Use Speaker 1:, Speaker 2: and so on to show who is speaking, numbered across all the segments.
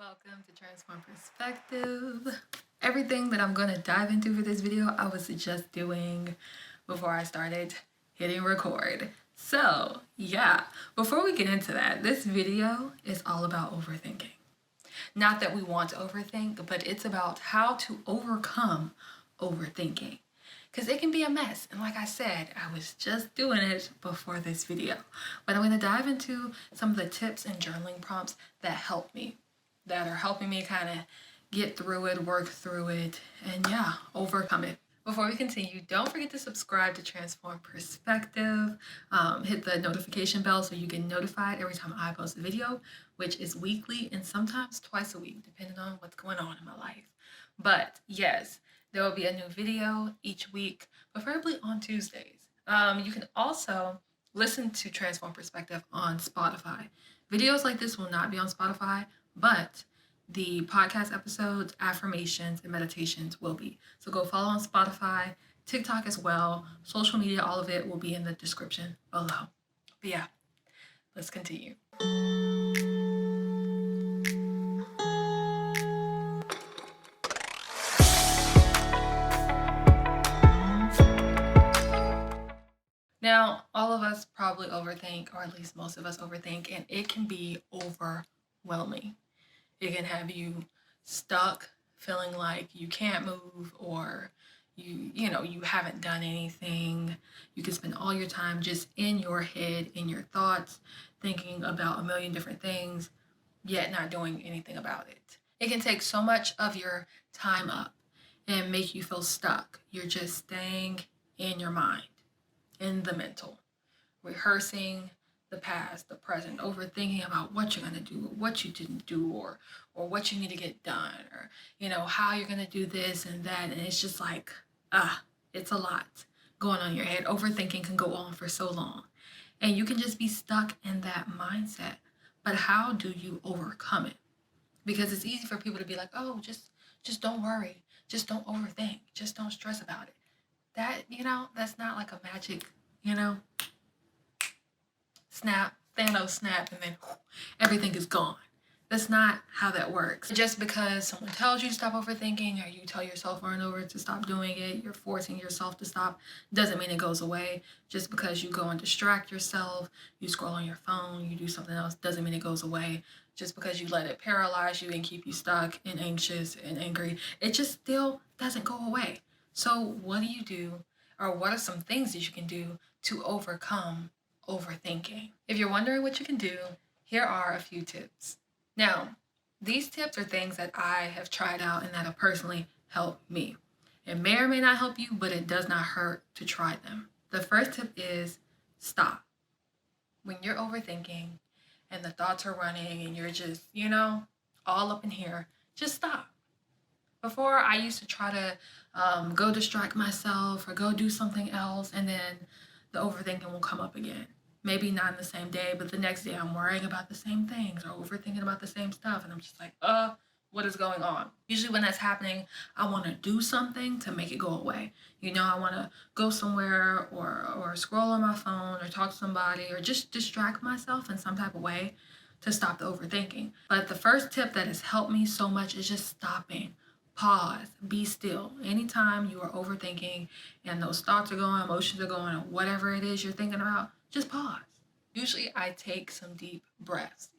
Speaker 1: Welcome to Transform Perspective. Everything that I'm going to dive into for this video, I was just doing before I started hitting record. So, yeah, before we get into that, this video is all about overthinking. Not that we want to overthink, but it's about how to overcome overthinking. Because it can be a mess. And like I said, I was just doing it before this video. But I'm going to dive into some of the tips and journaling prompts that help me, that are helping me kind of get through it, work through it, and yeah, overcome it. Before we continue, don't forget to subscribe to Transform Perspective. Hit the notification bell so you get notified every time I post a video, which is weekly and sometimes twice a week, depending on what's going on in my life. But yes, there will be a new video each week, preferably on Tuesdays. You can also listen to Transform Perspective on Spotify. Videos like this will not be on Spotify, but the podcast episodes, affirmations, and meditations will be. So go follow on Spotify, TikTok as well. Social media, all of it will be in the description below. But yeah, let's continue. Now, all of us probably overthink, or at least most of us overthink, and it can be overwhelming. It can have you stuck, feeling like you can't move, or you haven't done anything. You can spend all your time just in your head, in your thoughts, thinking about a million different things, yet not doing anything about it. It can take so much of your time up and make you feel stuck. You're just staying in your mind, in the mental, rehearsing the past, the present, overthinking about what you're going to do, or what you didn't do, or what you need to get done, or how you're going to do this and that. And it's just like it's a lot going on in your head. Overthinking can go on for so long, and you can just be stuck in that mindset. But how do you overcome it? Because it's easy for people to be like, oh, just don't worry, just don't overthink, just don't stress about it. That that's not like a magic snap, Thanos snap, and then everything is gone. That's not how that works. Just because someone tells you to stop overthinking, or you tell yourself over and over to stop doing it, you're forcing yourself to stop, doesn't mean it goes away. Just because you go and distract yourself, you scroll on your phone, you do something else, doesn't mean it goes away. Just because you let it paralyze you and keep you stuck and anxious and angry, it just still doesn't go away. So what do you do, or what are some things that you can do to overcome overthinking? If you're wondering what you can do, here are a few tips. Now, these tips are things that I have tried out and that have personally helped me. It may or may not help you, but it does not hurt to try them. The first tip is stop. When you're overthinking and the thoughts are running and you're just, all up in here, just stop. Before, I used to try to go distract myself or go do something else, and then the overthinking will come up again. Maybe not in the same day, but the next day I'm worrying about the same things or overthinking about the same stuff, and I'm just like, what is going on? Usually when that's happening, I want to do something to make it go away. I want to go somewhere or scroll on my phone or talk to somebody or just distract myself in some type of way to stop the overthinking. But the first tip that has helped me so much is just stopping. Pause, be still. Anytime you are overthinking and those thoughts are going, emotions are going, or whatever it is you're thinking about, just pause. Usually I take some deep breaths.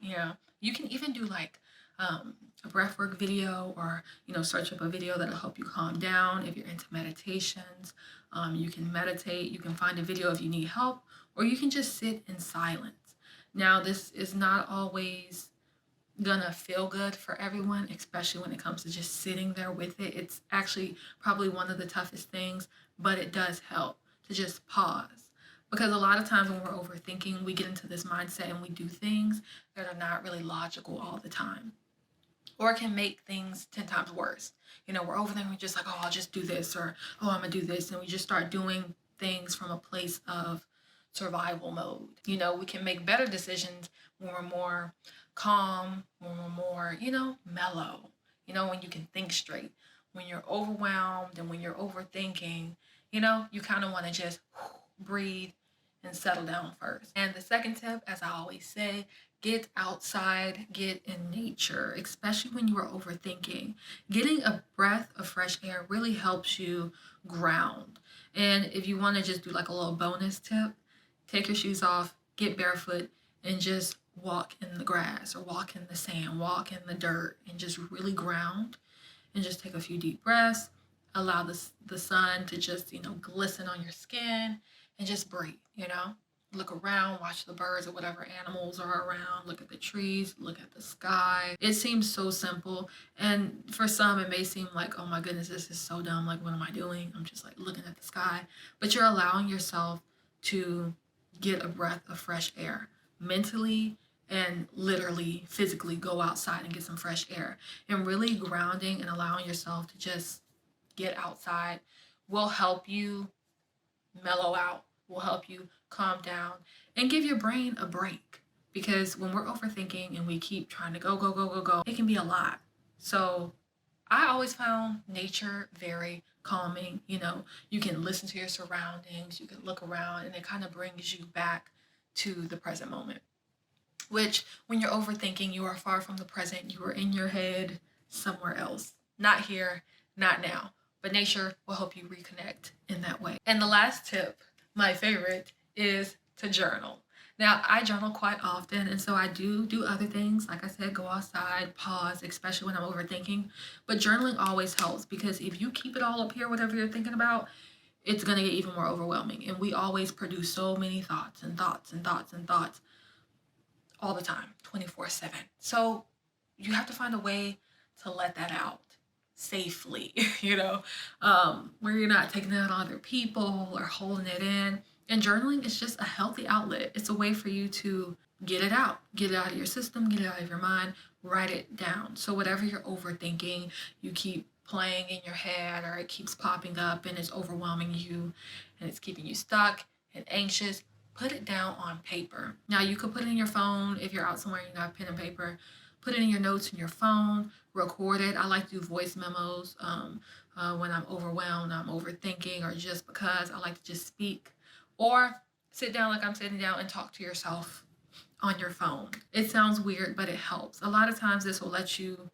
Speaker 1: You can even do like a breathwork video, or search up a video that'll help you calm down. If you're into meditations, you can meditate. You can find a video if you need help, or you can just sit in silence. Now, this is not always gonna feel good for everyone, especially when it comes to just sitting there with it. It's actually probably one of the toughest things, but it does help to just pause. Because a lot of times when we're overthinking, we get into this mindset and we do things that are not really logical all the time. Or it can make things 10 times worse. We're overthinking, we're just like, oh, I'll just do this, or oh, I'm gonna do this. And we just start doing things from a place of survival mode. We can make better decisions when we're more calm, when we're more, mellow, when you can think straight. When you're overwhelmed and when you're overthinking, you kind of want to just breathe and settle down first. And the second tip, as I always say, Get outside, get in nature, especially when you are overthinking. Getting a breath of fresh air really helps you ground. And if you want to just do like a little bonus tip, take your shoes off, get barefoot, and just walk in the grass or walk in the sand, walk in the dirt, and just really ground and just take a few deep breaths. Allow the sun to just, glisten on your skin and just breathe, Look around, watch the birds or whatever animals are around, look at the trees, look at the sky. It seems so simple. And for some, it may seem like, oh my goodness, this is so dumb. Like, what am I doing? I'm just like looking at the sky. But you're allowing yourself to get a breath of fresh air mentally and literally physically go outside and get some fresh air, and really grounding and allowing yourself to just get outside will help you mellow out, will help you calm down and give your brain a break, because when we're overthinking and we keep trying to go go go go go, it can be a lot. So I always found nature very calming. You can listen to your surroundings, you can look around, and it kind of brings you back to the present moment. Which, when you're overthinking, you are far from the present. You are in your head somewhere else. Not here, not now. But nature will help you reconnect in that way. And the last tip, my favorite, is to journal. Now, I journal quite often, and so I do other things. Like I said, go outside, pause, especially when I'm overthinking. But journaling always helps, because if you keep it all up here, whatever you're thinking about, it's going to get even more overwhelming. And we always produce so many thoughts and thoughts and thoughts and thoughts all the time, 24/7. So you have to find a way to let that out safely, where you're not taking it out on other people or holding it in. And journaling is just a healthy outlet. It's a way for you to get it out of your system, get it out of your mind, write it down. So whatever you're overthinking, you keep playing in your head, or it keeps popping up and it's overwhelming you and it's keeping you stuck and anxious, put it down on paper. Now, you could put it in your phone if you're out somewhere and you got pen and paper. Put it in your notes in your phone, record it. I like to do voice memos when I'm overwhelmed, I'm overthinking, or just because I like to just speak. Or sit down like I'm sitting down and talk to yourself on your phone. It sounds weird, but it helps. A lot of times this will let you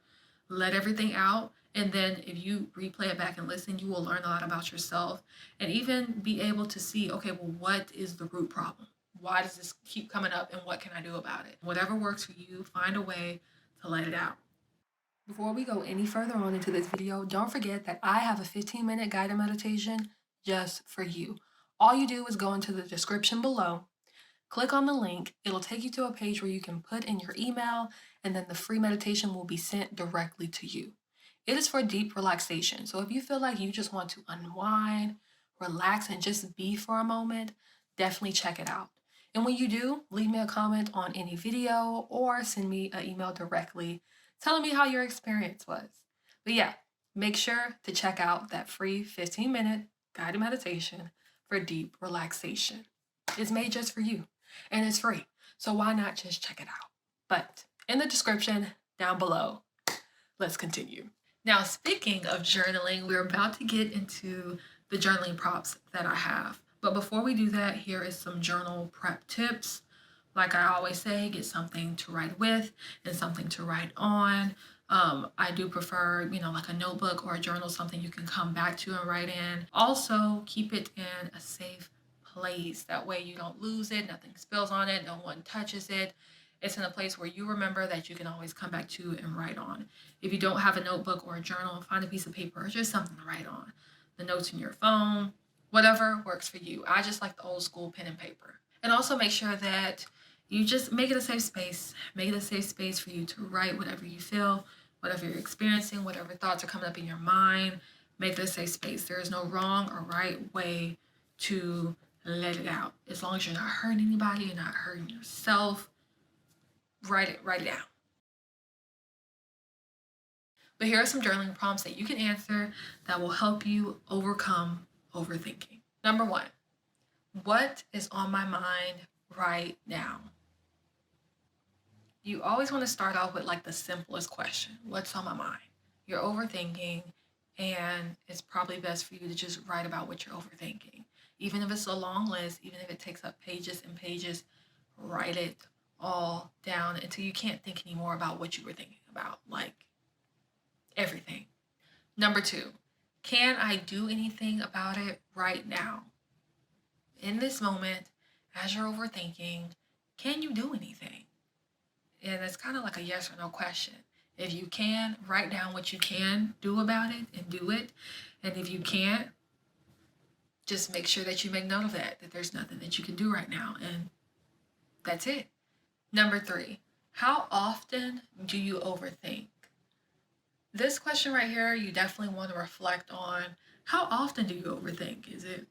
Speaker 1: let everything out. And then if you replay it back and listen, you will learn a lot about yourself and even be able to see, okay, well, what is the root problem? Why does this keep coming up, and what can I do about it? Whatever works for you, find a way to let it out. Before we go any further on into this video, don't forget that I have a 15-minute guided meditation just for you. All you do is go into the description below, click on the link. It'll take you to a page where you can put in your email, and then the free meditation will be sent directly to you. It is for deep relaxation. So if you feel like you just want to unwind, relax, and just be for a moment, definitely check it out. And when you do, leave me a comment on any video or send me an email directly telling me how your experience was. But yeah, make sure to check out that free 15-minute guided meditation for deep relaxation. It's made just for you and it's free. So why not just check it out? But in the description down below, let's continue. Now, speaking of journaling, we're about to get into the journaling prompts that I have. But before we do that, here is some journal prep tips. Like I always say, get something to write with and something to write on. I do prefer, like a notebook or a journal, something you can come back to and write in. Also, keep it in a safe place. That way you don't lose it, nothing spills on it, no one touches it. It's in a place where you remember that you can always come back to and write on. If you don't have a notebook or a journal, find a piece of paper or just something to write on. The notes in your phone, whatever works for you. I just like the old school pen and paper. And also make sure that you just make it a safe space. Make it a safe space for you to write whatever you feel, whatever you're experiencing, whatever thoughts are coming up in your mind. Make it a safe space. There is no wrong or right way to let it out. As long as you're not hurting anybody, you're not hurting yourself, write it down. But here are some journaling prompts that you can answer that will help you overcome overthinking. Number 1, what is on my mind right now? You always want to start off with like the simplest question. What's on my mind? You're overthinking, and it's probably best for you to just write about what you're overthinking. Even if it's a long list, even if it takes up pages and pages, write it all down until you can't think anymore about what you were thinking about, like everything. Number 2, can I do anything about it right now? In this moment, as you're overthinking, can you do anything? And it's kind of like a yes or no question. If you can, write down what you can do about it and do it. And if you can't, just make sure that you make note of that there's nothing that you can do right now. And that's it. Number 3, how often do you overthink? This question right here, you definitely want to reflect on how often do you overthink? Is it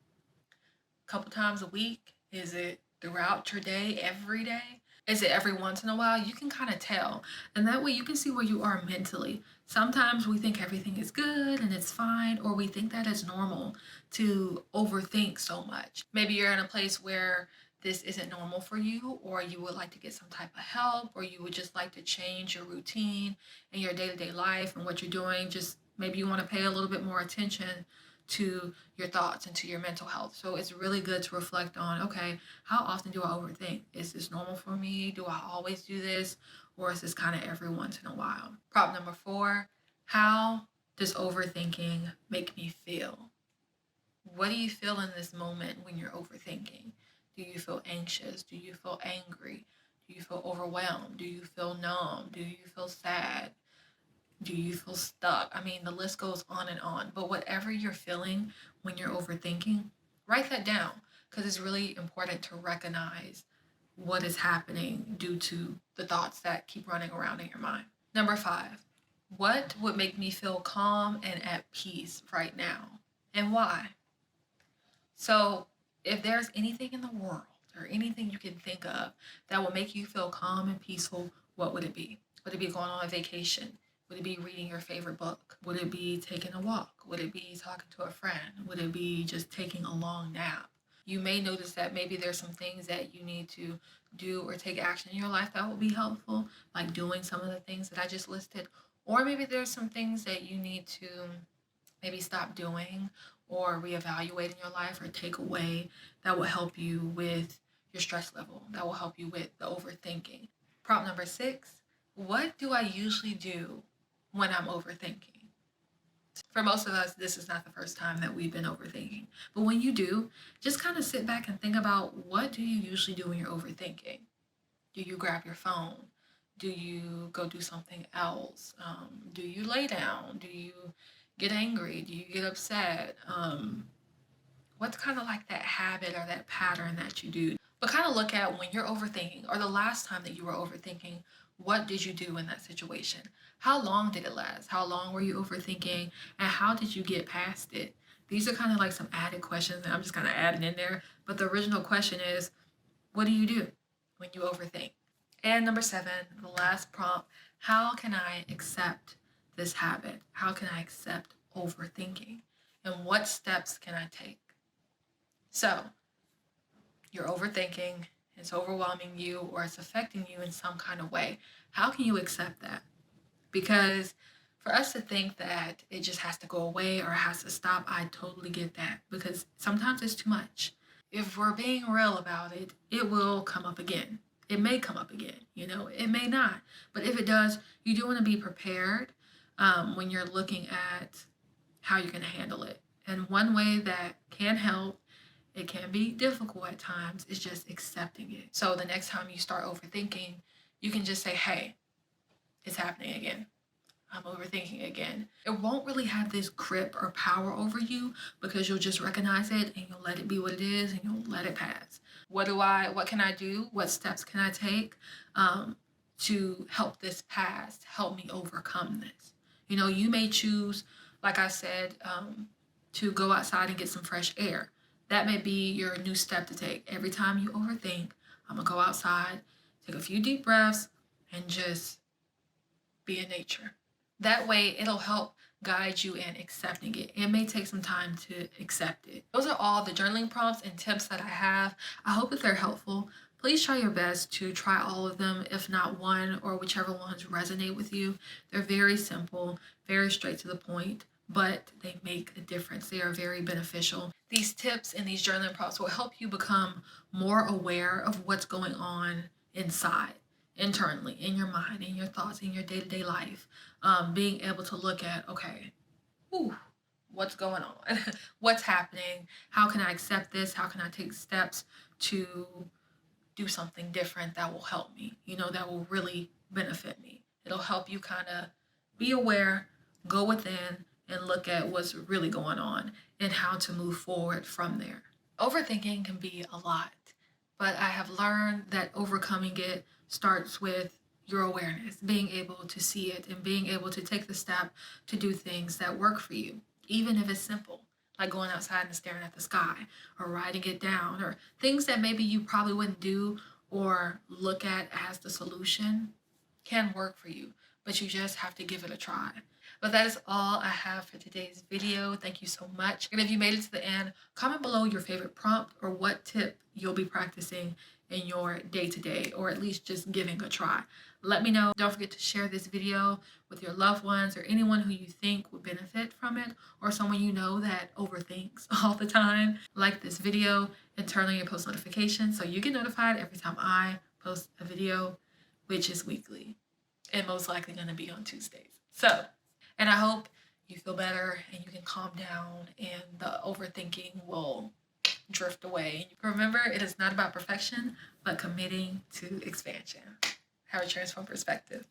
Speaker 1: a couple times a week? Is it throughout your day, every day? Is it every once in a while? You can kind of tell. And that way you can see where you are mentally. Sometimes we think everything is good and it's fine, or we think that it's normal to overthink so much. Maybe you're in a place where this isn't normal for you, or you would like to get some type of help, or you would just like to change your routine and your day-to-day life and what you're doing. Just maybe you want to pay a little bit more attention to your thoughts and to your mental health. So it's really good to reflect on, okay, how often do I overthink? Is this normal for me? Do I always do this? Or is this kind of every once in a while? Prop number 4, how does overthinking make me feel? What do you feel in this moment when you're overthinking? Do you feel anxious? Do you feel angry? Do you feel overwhelmed? Do you feel numb? Do you feel sad? Do you feel stuck? I mean, the list goes on and on. But whatever you're feeling when you're overthinking, write that down, because it's really important to recognize what is happening due to the thoughts that keep running around in your mind. Number 5, what would make me feel calm and at peace right now, and why? So if there's anything in the world or anything you can think of that will make you feel calm and peaceful, what would it be? Would it be going on a vacation? Would it be reading your favorite book? Would it be taking a walk? Would it be talking to a friend? Would it be just taking a long nap? You may notice that maybe there's some things that you need to do or take action in your life that will be helpful, like doing some of the things that I just listed. Or maybe there's some things that you need to maybe stop doing or reevaluate in your life or take away that will help you with your stress level, that will help you with the overthinking. Prompt number 6, what do I usually do when I'm overthinking? For most of us, this is not the first time that we've been overthinking. But when you do, just kind of sit back and think about, what do you usually do when you're overthinking? Do you grab your phone? Do you go do something else? Do you lay down? Do you get angry? Do you get upset? What's kind of like that habit or that pattern that you do? But kind of look at when you're overthinking, or the last time that you were overthinking, what did you do in that situation? How long did it last? How long were you overthinking? And how did you get past it? These are kind of like some added questions that I'm just kind of adding in there. But the original question is, what do you do when you overthink? And number 7, the last prompt, how can I accept this habit? How can I accept overthinking? And what steps can I take? So, you're overthinking, it's overwhelming you, or it's affecting you in some kind of way. How can you accept that? Because for us to think that it just has to go away or has to stop, I totally get that, because sometimes it's too much. If we're being real about it, it will come up again. It may come up again, it may not. But if it does, you do want to be prepared when you're looking at how you're going to handle it. And one way that can help, it can be difficult at times, is just accepting it. So the next time you start overthinking, you can just say, hey, it's happening again. I'm overthinking again. It won't really have this grip or power over you, because you'll just recognize it and you'll let it be what it is and you'll let it pass. What can I do? What steps can I take to help this pass, help me overcome this? You may choose, like I said, to go outside and get some fresh air. That may be your new step to take. Every time you overthink, I'm going to go outside, take a few deep breaths, and just be in nature. That way, it'll help guide you in accepting it. It may take some time to accept it. Those are all the journaling prompts and tips that I have. I hope that they're helpful. Please try your best to try all of them, if not one, or whichever ones resonate with you. They're very simple, very straight to the point, but they make a difference. They are very beneficial. These tips and these journaling prompts will help you become more aware of what's going on inside. internally, in your mind, in your thoughts, in your day-to-day life. Being able to look at, okay, ooh, what's going on? What's happening? How can I accept this? How can I take steps to do something different that will help me, that will really benefit me? It'll help you kind of be aware, go within, and look at what's really going on and how to move forward from there. Overthinking can be a lot, but I have learned that overcoming it starts with your awareness, being able to see it and being able to take the step to do things that work for you, even if it's simple, like going outside and staring at the sky or writing it down, or things that maybe you probably wouldn't do or look at as the solution can work for you, but you just have to give it a try. But that is all I have for today's video. Thank you so much. And if you made it to the end, comment below your favorite prompt or what tip you'll be practicing in your day-to-day, or at least just giving a try. Let me know. Don't forget to share this video with your loved ones or anyone who you think would benefit from it, or someone you know that overthinks all the time. Like this video and turn on your post notifications so you get notified every time I post a video, which is weekly and most likely going to be on Tuesdays. So, and I hope you feel better and you can calm down and the overthinking will drift away. Remember, it is not about perfection, but committing to expansion. Have a transformed perspective.